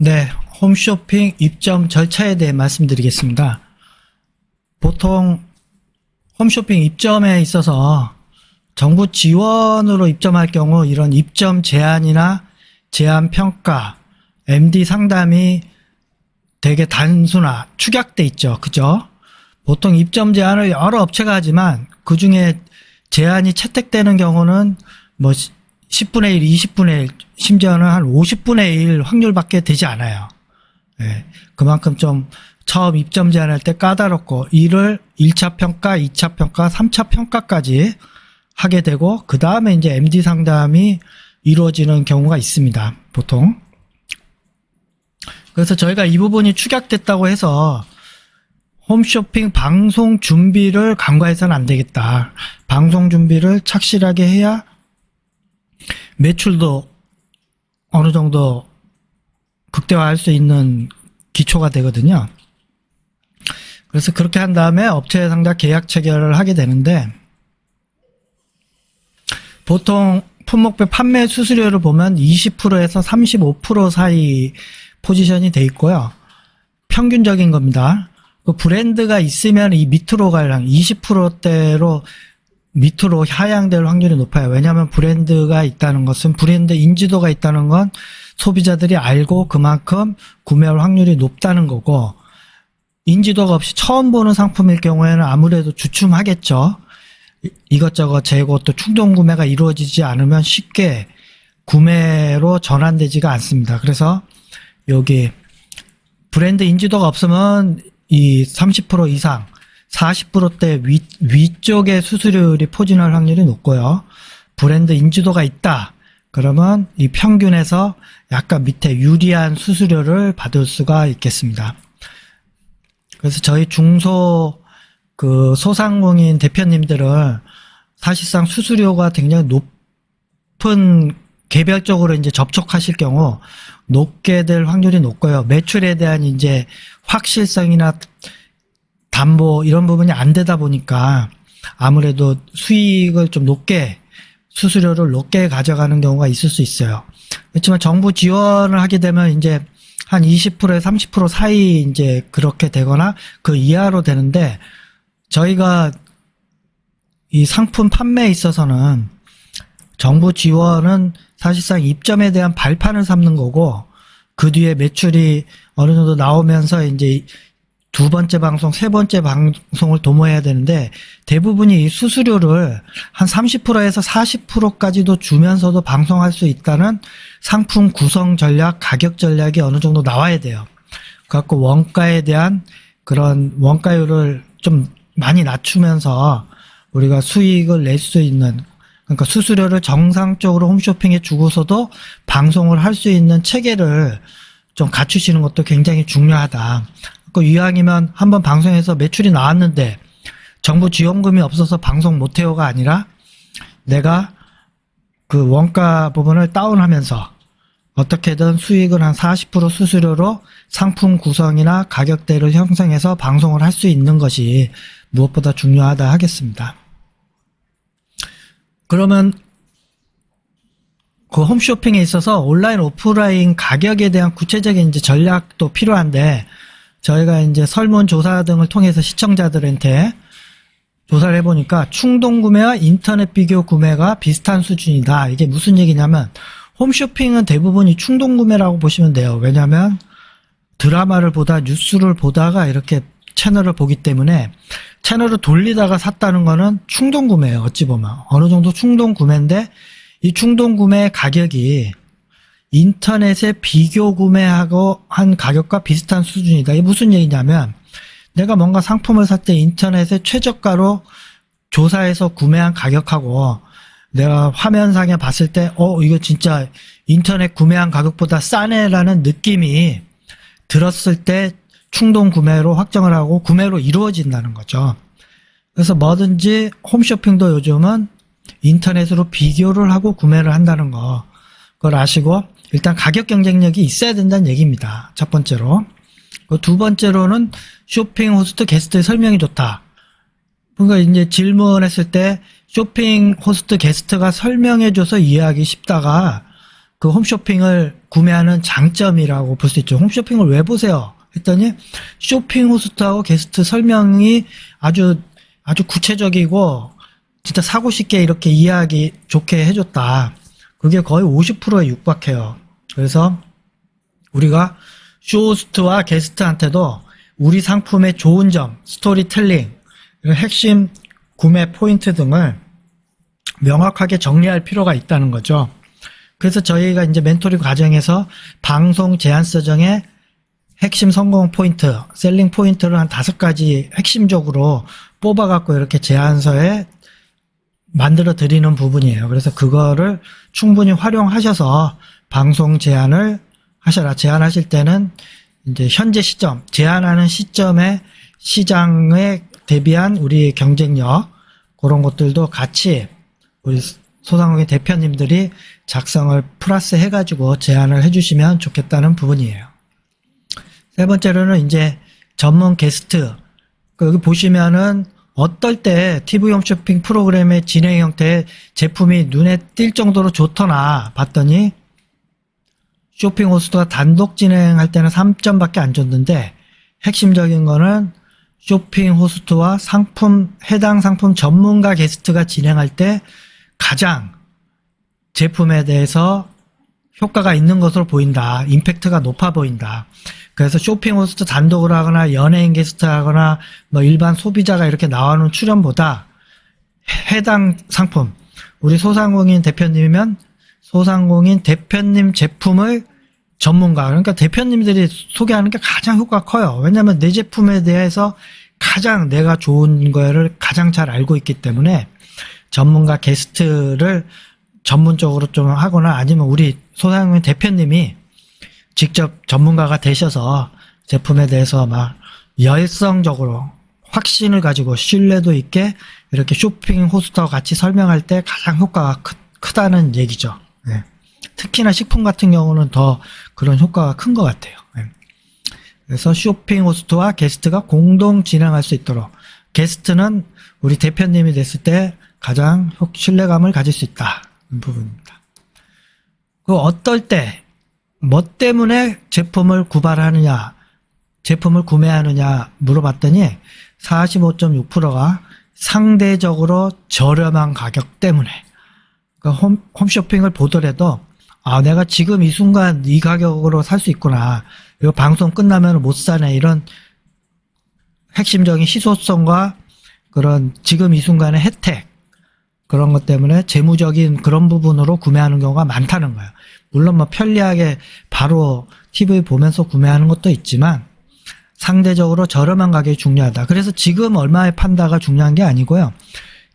네, 홈쇼핑 입점 절차에 대해 말씀드리겠습니다. 보통 홈쇼핑 입점에 있어서 정부 지원으로 입점할 경우 이런 입점 제한이나 제한 평가, MD 상담이 되게 단순화, 축약돼 있죠. 그죠? 보통 입점 제한을 여러 업체가 하지만 그 중에 제한이 채택되는 경우는 뭐 10분의 1, 20분의 1, 심지어는 한 50분의 1 확률밖에 되지 않아요. 예, 그만큼 좀 처음 입점 제한할 때 까다롭고 이를 1차 평가, 2차 평가, 3차 평가까지 하게 되고 그 다음에 이제 MD 상담이 이루어지는 경우가 있습니다. 보통. 그래서 저희가 이 부분이 축약됐다고 해서 홈쇼핑 방송 준비를 간과해서는 안 되겠다. 방송 준비를 착실하게 해야 매출도 어느 정도 극대화할 수 있는 기초가 되거든요. 그래서 그렇게 한 다음에 업체 상자 계약 체결을 하게 되는데 보통 품목별 판매 수수료를 보면 20%에서 35% 사이 포지션이 돼 있고요. 평균적인 겁니다. 그 브랜드가 있으면 이 밑으로 갈 20%대로 밑으로 하향될 확률이 높아요. 왜냐하면 브랜드가 있다는 것은 브랜드 인지도가 있다는 건 소비자들이 알고 그만큼 구매할 확률이 높다는 거고 인지도가 없이 처음 보는 상품일 경우에는 아무래도 주춤하겠죠. 이것저것 재고 또 충동 구매가 이루어지지 않으면 쉽게 구매로 전환되지가 않습니다. 그래서 여기 브랜드 인지도가 없으면 이 30% 이상 40%대 위쪽에 수수료율이 포진할 확률이 높고요. 브랜드 인지도가 있다. 그러면 이 평균에서 약간 밑에 유리한 수수료를 받을 수가 있겠습니다. 그래서 저희 중소 소상공인 대표님들은 사실상 수수료가 굉장히 높은 개별적으로 이제 접촉하실 경우 높게 될 확률이 높고요. 매출에 대한 이제 확실성이나 담보 이런 부분이 안 되다 보니까 아무래도 수익을 좀 높게 수수료를 높게 가져가는 경우가 있을 수 있어요. 그렇지만 정부 지원을 하게 되면 이제 한 20%에서 30% 사이 이제 그렇게 되거나 그 이하로 되는데 저희가 이 상품 판매에 있어서는 정부 지원은 사실상 입점에 대한 발판을 삼는 거고 그 뒤에 매출이 어느 정도 나오면서 이제 두 번째 방송, 세 번째 방송을 도모해야 되는데 대부분이 이 수수료를 한 30%에서 40%까지도 주면서도 방송할 수 있다는 상품 구성 전략, 가격 전략이 어느 정도 나와야 돼요. 그래갖고 원가에 대한 그런 원가율을 좀 많이 낮추면서 우리가 수익을 낼 수 있는 그러니까 수수료를 정상적으로 홈쇼핑에 주고서도 방송을 할 수 있는 체계를 좀 갖추시는 것도 굉장히 중요하다. 그 이왕이면 한번 방송에서 매출이 나왔는데 정부 지원금이 없어서 방송 못해요가 아니라 내가 그 원가 부분을 다운하면서 어떻게든 수익을 한 40% 수수료로 상품 구성이나 가격대를 형성해서 방송을 할 수 있는 것이 무엇보다 중요하다 하겠습니다. 그러면 그 홈쇼핑에 있어서 온라인, 오프라인 가격에 대한 구체적인 이제 전략도 필요한데 저희가 이제 설문조사 등을 통해서 시청자들한테 조사를 해보니까 충동구매와 인터넷 비교 구매가 비슷한 수준이다. 이게 무슨 얘기냐면 홈쇼핑은 대부분이 충동구매라고 보시면 돼요. 왜냐하면 드라마를 보다 뉴스를 보다가 이렇게 채널을 보기 때문에 채널을 돌리다가 샀다는 거는 충동구매예요. 어찌 보면 어느 정도 충동구매인데 이 충동구매 가격이 인터넷에 비교 구매하고 한 가격과 비슷한 수준이다. 이게 무슨 얘기냐면 내가 뭔가 상품을 살 때 인터넷에 최저가로 조사해서 구매한 가격하고 내가 화면상에 봤을 때 이거 진짜 인터넷 구매한 가격보다 싸네라는 느낌이 들었을 때 충동 구매로 확정을 하고 구매로 이루어진다는 거죠. 그래서 뭐든지 홈쇼핑도 요즘은 인터넷으로 비교를 하고 구매를 한다는 거 그걸 아시고 일단 가격 경쟁력이 있어야 된다는 얘기입니다. 첫 번째로. 두 번째로는 쇼핑 호스트 게스트의 설명이 좋다. 그러니까 이제 질문했을 때 쇼핑 호스트 게스트가 설명해줘서 이해하기 쉽다가 그 홈쇼핑을 구매하는 장점이라고 볼 수 있죠. 홈쇼핑을 왜 보세요? 했더니 쇼핑 호스트하고 게스트 설명이 아주 구체적이고 진짜 사고 쉽게 이렇게 이해하기 좋게 해줬다. 그게 거의 50%에 육박해요. 그래서 우리가 쇼호스트와 게스트한테도 우리 상품의 좋은 점, 스토리텔링, 핵심 구매 포인트 등을 명확하게 정리할 필요가 있다는 거죠. 그래서 저희가 이제 멘토링 과정에서 방송 제안서 정의 핵심 성공 포인트, 셀링 포인트를 한 5가지 핵심적으로 뽑아갖고 이렇게 제안서에 만들어 드리는 부분이에요. 그래서 그거를 충분히 활용하셔서 방송 제안을 하셔라. 제안하실 때는 이제 현재 시점, 제안하는 시점에 시장에 대비한 우리 경쟁력, 그런 것들도 같이 우리 소상공인 대표님들이 작성을 플러스 해가지고 제안을 해주시면 좋겠다는 부분이에요. 세 번째로는 이제 전문 게스트. 여기 보시면은 어떨 때 TV 홈쇼핑 프로그램의 진행 형태의 제품이 눈에 띌 정도로 좋더나 봤더니 쇼핑 호스트가 단독 진행할 때는 3점밖에 안 줬는데 핵심적인 거는 쇼핑 호스트와 해당 상품 전문가 게스트가 진행할 때 가장 제품에 대해서 효과가 있는 것으로 보인다. 임팩트가 높아 보인다. 그래서 쇼핑 호스트 단독을 하거나 연예인 게스트 하거나 뭐 일반 소비자가 이렇게 나오는 출연보다 해당 상품, 우리 소상공인 대표님이면 소상공인 대표님 제품을 전문가, 그러니까 대표님들이 소개하는 게 가장 효과가 커요. 왜냐하면 내 제품에 대해서 가장 내가 좋은 거를 가장 잘 알고 있기 때문에 전문가 게스트를 전문적으로 좀 하거나 아니면 우리 소상공인 대표님이 직접 전문가가 되셔서 제품에 대해서 막 열성적으로 확신을 가지고 신뢰도 있게 이렇게 쇼핑 호스트와 같이 설명할 때 가장 효과가 크다는 얘기죠. 네. 특히나 식품 같은 경우는 더 그런 효과가 큰 것 같아요. 네. 그래서 쇼핑 호스트와 게스트가 공동 진행할 수 있도록 게스트는 우리 대표님이 됐을 때 가장 신뢰감을 가질 수 있다. 부분입니다. 그 어떨 때, 뭐 때문에 제품을 구매하느냐 물어봤더니 45.6%가 상대적으로 저렴한 가격 때문에. 그러니까 홈쇼핑을 보더라도 내가 지금 이 순간 이 가격으로 살 수 있구나. 이거 방송 끝나면 못 사네. 이런 핵심적인 희소성과 그런 지금 이 순간의 혜택, 그런 것 때문에 재무적인 그런 부분으로 구매하는 경우가 많다는 거예요. 물론 뭐 편리하게 바로 TV 보면서 구매하는 것도 있지만 상대적으로 저렴한 가격이 중요하다. 그래서 지금 얼마에 판다가 중요한 게 아니고요.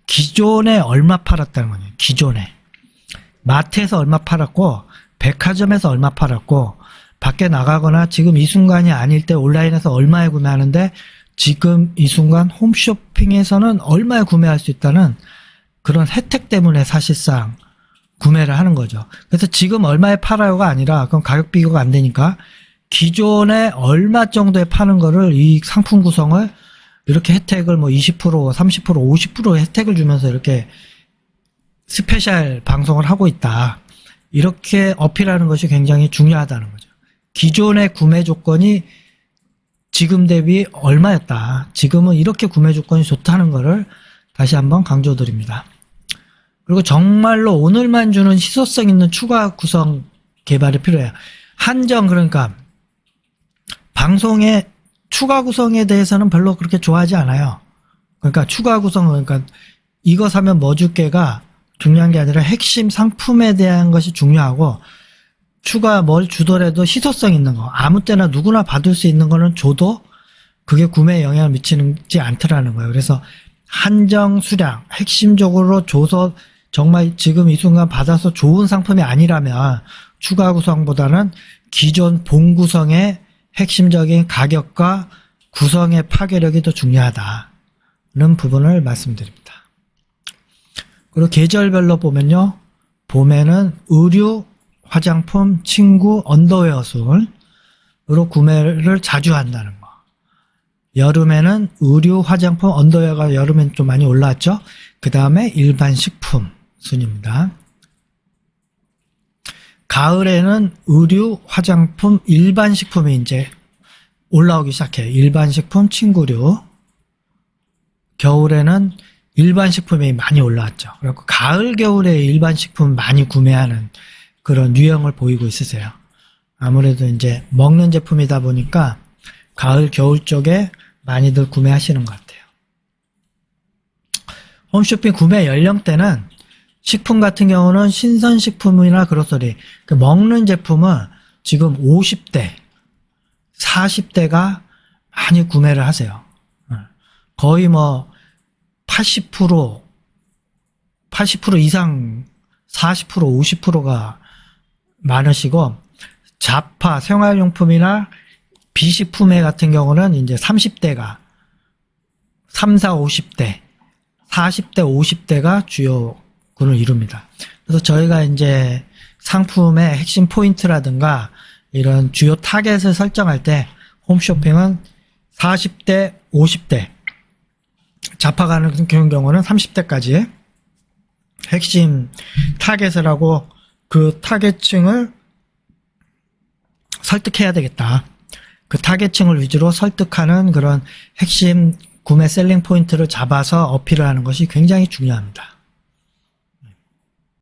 기존에 얼마 팔았다는 거예요. 기존에. 마트에서 얼마 팔았고 백화점에서 얼마 팔았고 밖에 나가거나 지금 이 순간이 아닐 때 온라인에서 얼마에 구매하는데 지금 이 순간 홈쇼핑에서는 얼마에 구매할 수 있다는 그런 혜택 때문에 사실상 구매를 하는 거죠. 그래서 지금 얼마에 팔아요가 아니라 그건 가격 비교가 안 되니까 기존에 얼마 정도에 파는 거를 이 상품 구성을 이렇게 혜택을 뭐 20%, 30%, 50% 혜택을 주면서 이렇게 스페셜 방송을 하고 있다. 이렇게 어필하는 것이 굉장히 중요하다는 거죠. 기존의 구매 조건이 지금 대비 얼마였다. 지금은 이렇게 구매 조건이 좋다는 거를 다시 한번 강조드립니다. 그리고 정말로 오늘만 주는 희소성 있는 추가 구성 개발이 필요해요. 그러니까 방송의 추가 구성에 대해서는 별로 그렇게 좋아하지 않아요. 그러니까 추가 구성, 그러니까 이거 사면 뭐 줄게가 중요한 게 아니라 핵심 상품에 대한 것이 중요하고 추가 뭘 주더라도 희소성 있는 거, 아무 때나 누구나 받을 수 있는 거는 줘도 그게 구매에 영향을 미치지 않더라는 거예요. 그래서 한정 수량, 핵심적으로 줘서 정말 지금 이 순간 받아서 좋은 상품이 아니라면 추가 구성보다는 기존 본 구성의 핵심적인 가격과 구성의 파괴력이 더 중요하다는 부분을 말씀드립니다. 그리고 계절별로 보면요. 봄에는 의류, 화장품, 친구, 언더웨어 순으로 구매를 자주 한다는 거. 여름에는 의류, 화장품, 언더웨어가 여름엔 좀 많이 올라왔죠. 그 다음에 일반 식품 순입니다. 가을에는 의류, 화장품, 일반 식품이 이제 올라오기 시작해요. 일반 식품, 침구류. 겨울에는 일반 식품이 많이 올라왔죠. 그리고 가을, 겨울에 일반 식품 많이 구매하는 그런 유형을 보이고 있으세요. 아무래도 이제 먹는 제품이다 보니까 가을, 겨울 쪽에 많이들 구매하시는 것 같아요. 홈쇼핑 구매 연령대는 식품 같은 경우는 신선식품이나 그로서리, 먹는 제품은 지금 50대, 40대가 많이 구매를 하세요. 거의 뭐 80% 이상 40%, 50%가 많으시고, 잡화, 생활용품이나 비식품회 같은 경우는 이제 30대가 3, 4, 50대, 40대, 50대가 주요 군을 이룹니다. 그래서 저희가 이제 상품의 핵심 포인트라든가 이런 주요 타겟을 설정할 때 홈쇼핑은 40대, 50대, 잡화 같은 경우는 30대까지 핵심 타겟을 하고 그 타겟층을 설득해야 되겠다. 그 타겟층을 위주로 설득하는 그런 핵심 구매 셀링 포인트를 잡아서 어필을 하는 것이 굉장히 중요합니다.